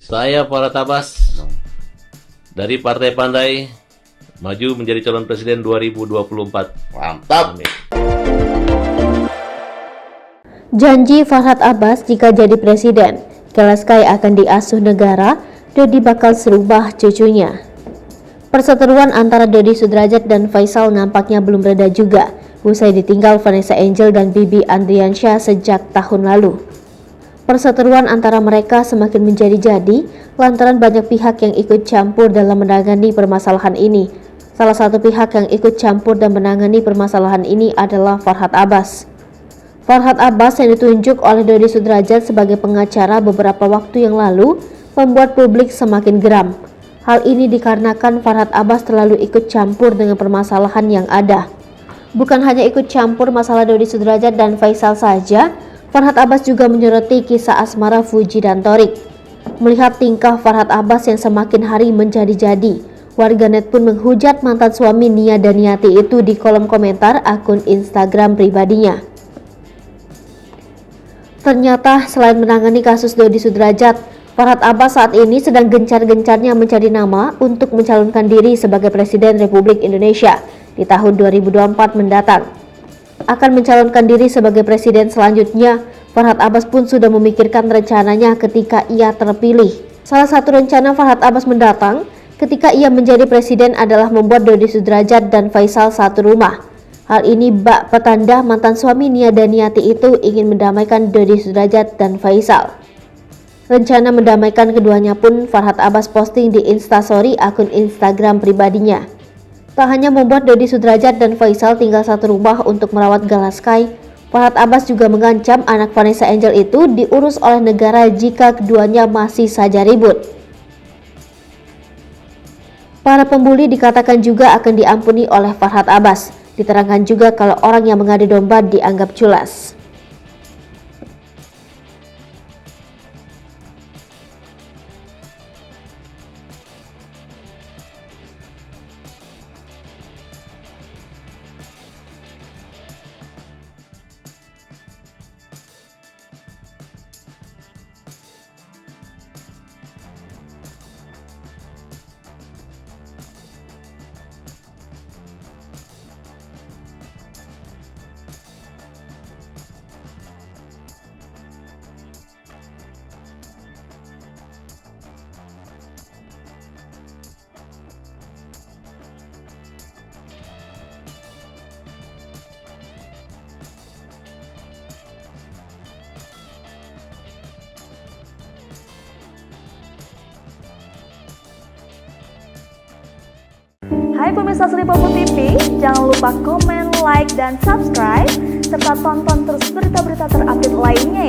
Saya Farhad Abbas dari Partai Pandai maju menjadi calon presiden 2024. Mantap. Amin. Janji Farhad Abbas jika jadi presiden, Galaskai akan diasuh negara, Dodi bakal serubah cucunya. Perseteruan antara Dodi Sudrajat dan Faisal nampaknya belum reda juga, usai ditinggal Vanessa Angel dan Bibi Andriansyah sejak tahun lalu. Perseteruan antara mereka semakin menjadi-jadi lantaran banyak pihak yang ikut campur dalam menangani permasalahan ini. Salah satu pihak yang ikut campur dan menangani permasalahan ini adalah Farhad Abbas. Farhad Abbas yang ditunjuk oleh Dodi Sudrajat sebagai pengacara beberapa waktu yang lalu membuat publik semakin geram. Hal ini dikarenakan Farhad Abbas terlalu ikut campur dengan permasalahan yang ada. Bukan hanya ikut campur masalah Dodi Sudrajat dan Faisal saja, Farhad Abbas juga menyoroti kisah asmara Fuji dan Thorik. Melihat tingkah Farhad Abbas yang semakin hari menjadi-jadi, warganet pun menghujat mantan suami Nia Daniati itu di kolom komentar akun Instagram pribadinya. Ternyata selain menangani kasus Dodi Sudrajat, Farhad Abbas saat ini sedang gencar-gencarnya mencari nama untuk mencalonkan diri sebagai Presiden Republik Indonesia di tahun 2024 mendatang. Akan mencalonkan diri sebagai presiden selanjutnya, Farhad Abbas pun sudah memikirkan rencananya ketika ia terpilih. Salah satu rencana Farhad Abbas mendatang ketika ia menjadi presiden adalah membuat Dodi Sudrajat dan Faisal satu rumah. Hal ini bak petanda mantan suami Nia Daniati itu ingin mendamaikan Dodi Sudrajat dan Faisal. Rencana mendamaikan keduanya pun Farhad Abbas posting di Instastory akun Instagram pribadinya. Tak hanya membuat Dodi Sudrajat dan Faisal tinggal satu rumah untuk merawat Galaskai, Farhad Abbas juga mengancam anak Vanessa Angel itu diurus oleh negara jika keduanya masih saja ribut. Para pembuli dikatakan juga akan diampuni oleh Farhad Abbas. Diterangkan juga kalau orang yang mengadu domba dianggap culas. Hai pemirsa Sri Popo TV, jangan lupa komen, like, dan subscribe, serta tonton terus berita-berita terupdate lainnya ya.